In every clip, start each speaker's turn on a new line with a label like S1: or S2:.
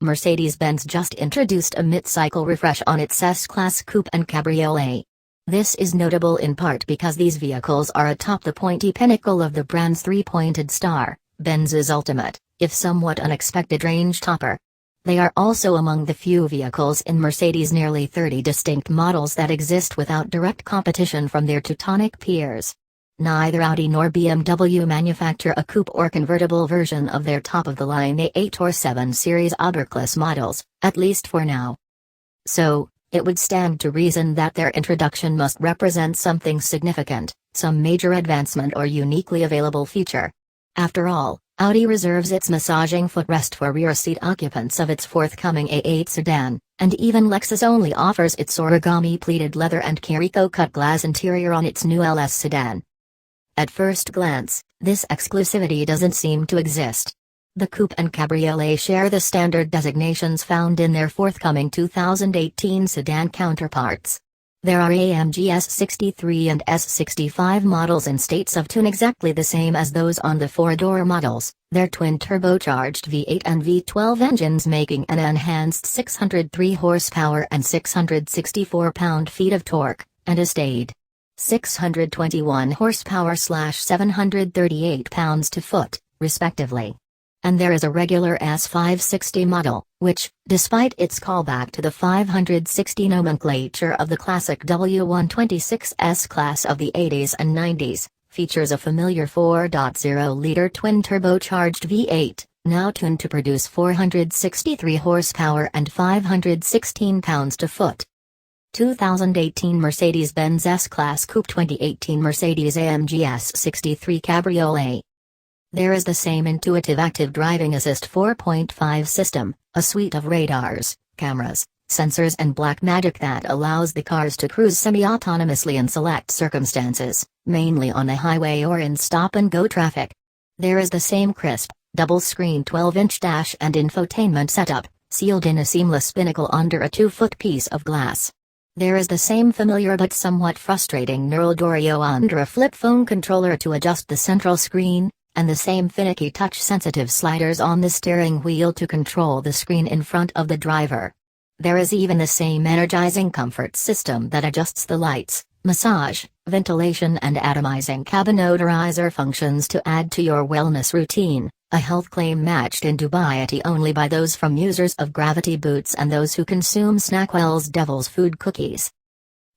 S1: Mercedes-Benz just introduced a mid-cycle refresh on its S-Class Coupe and Cabriolet. This is notable in part because these vehicles are atop the pointy pinnacle of the brand's three-pointed star, Benz's ultimate, if somewhat unexpected range topper. They are also among the few vehicles in Mercedes' nearly 30 distinct models that exist without direct competition from their Teutonic peers. Neither Audi nor BMW manufacture a coupe or convertible version of their top-of-the-line A8 or 7 Series Oberklasse models, at least for now. So, it would stand to reason that their introduction must represent something significant, some major advancement or uniquely available feature. After all, Audi reserves its massaging footrest for rear seat occupants of its forthcoming A8 sedan, and even Lexus only offers its origami pleated leather and Carico cut glass interior on its new LS sedan. At first glance, this exclusivity doesn't seem to exist. The Coupe and Cabriolet share the standard designations found in their forthcoming 2018 sedan counterparts. There are AMG S63 and S65 models in states of tune exactly the same as those on the four-door models, their twin-turbocharged V8 and V12 engines making an enhanced 603 horsepower and 664 pound-feet of torque, and a staid 621 horsepower/738 pounds-to-foot, respectively. And there is a regular S560 model, which, despite its callback to the 560 nomenclature of the classic W126 S-Class of the 80s and 90s, features a familiar 4.0-liter twin-turbocharged V8, now tuned to produce 463 horsepower and 516 pounds-to-foot. 2018 Mercedes-Benz S-Class Coupe. 2018 Mercedes-AMG S63 Cabriolet. There is the same intuitive active driving assist 4.5 system, a suite of radars, cameras, sensors and black magic that allows the cars to cruise semi-autonomously in select circumstances, mainly on the highway or in stop-and-go traffic. There is the same crisp, double-screen 12-inch dash and infotainment setup, sealed in a seamless binnacle under a 2-foot piece of glass. There is the same familiar but somewhat frustrating knurled Oreo under a flip phone controller to adjust the central screen, and the same finicky touch-sensitive sliders on the steering wheel to control the screen in front of the driver. There is even the same energizing comfort system that adjusts the lights, massage, ventilation and atomizing cabin odorizer functions to add to your wellness routine, a health claim matched in dubiety only by those from users of Gravity Boots and those who consume Snackwell's Devil's Food cookies.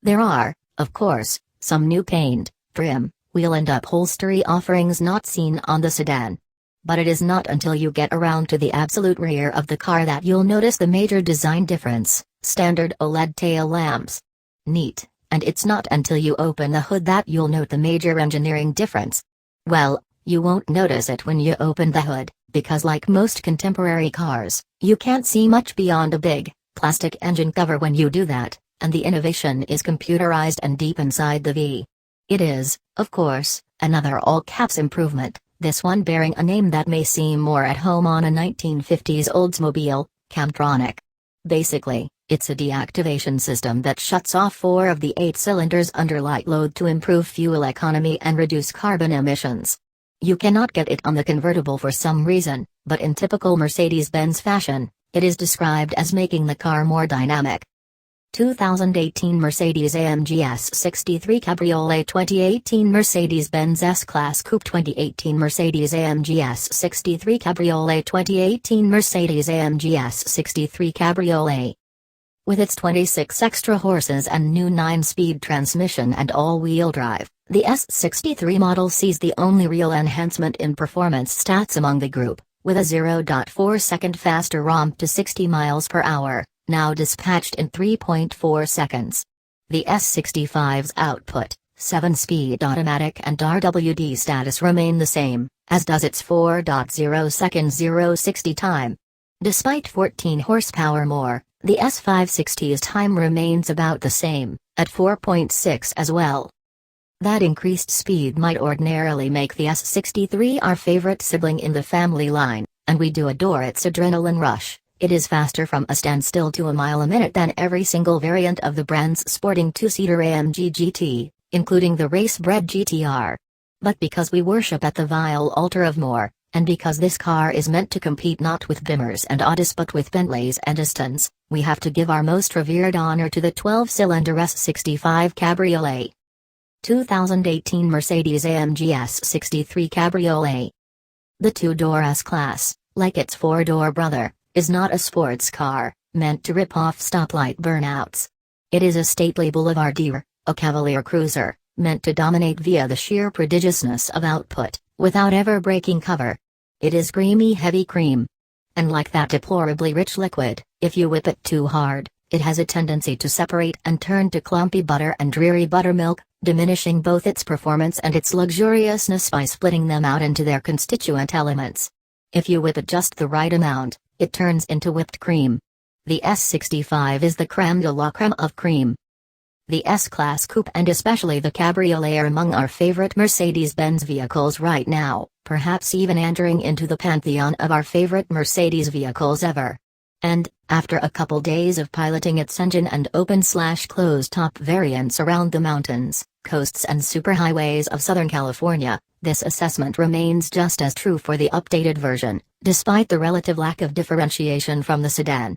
S1: There are, of course, some new paint, trim, wheel and upholstery offerings not seen on the sedan. But it is not until you get around to the absolute rear of the car that you'll notice the major design difference: standard OLED tail lamps. Neat, and it's not until you open the hood that you'll note the major engineering difference. Well, you won't notice it when you open the hood, because like most contemporary cars, you can't see much beyond a big, plastic engine cover when you do that, and the innovation is computerized and deep inside the V. It is, of course, another all-caps improvement, this one bearing a name that may seem more at home on a 1950s Oldsmobile, Camtronic. Basically, it's a deactivation system that shuts off 4 of the 8 cylinders under light load to improve fuel economy and reduce carbon emissions. You cannot get it on the convertible for some reason, but in typical Mercedes-Benz fashion, it is described as making the car more dynamic. 2018 Mercedes-AMG S63 Cabriolet. 2018 Mercedes-Benz S-Class Coupe. 2018 Mercedes-AMG S63 Cabriolet. 2018 Mercedes-AMG S63 Cabriolet. With its 26 extra horses and new 9-speed transmission and all-wheel drive, the S63 model sees the only real enhancement in performance stats among the group, with a 0.4-second faster romp to 60 miles per hour. Now dispatched in 3.4 seconds. The S65's output, 7-speed automatic and RWD status remain the same, as does its 4.0 seconds 0-60 time. Despite 14 horsepower more, the S560's time remains about the same, at 4.6 as well. That increased speed might ordinarily make the S63 our favorite sibling in the family line, and we do adore its adrenaline rush. It is faster from a standstill to a mile a minute than every single variant of the brand's sporting 2-seater AMG GT, including the race-bred GTR. But because we worship at the vile altar of more, And because this car is meant to compete not with Bimmers and Audis but with Bentleys and Astons, we have to give our most revered honor to the 12-cylinder S65 Cabriolet. 2018 Mercedes-AMG S63 Cabriolet. The two-door S-Class, like its four-door brother, is not a sports car, meant to rip off stoplight burnouts. It is a stately boulevardier, a cavalier cruiser, meant to dominate via the sheer prodigiousness of output, without ever breaking cover. It is creamy heavy cream. And like that deplorably rich liquid, if you whip it too hard, it has a tendency to separate and turn to clumpy butter and dreary buttermilk, diminishing both its performance and its luxuriousness by splitting them out into their constituent elements. If you whip it just the right amount, it turns into whipped cream. The S65 is the crème de la crème of cream. The S-Class Coupe and especially the Cabriolet are among our favorite Mercedes-Benz vehicles right now, perhaps even entering into the pantheon of our favorite Mercedes vehicles ever. And, after a couple days of piloting its engine and open/closed-top variants around the mountains, coasts and superhighways of Southern California, this assessment remains just as true for the updated version, despite the relative lack of differentiation from the sedan.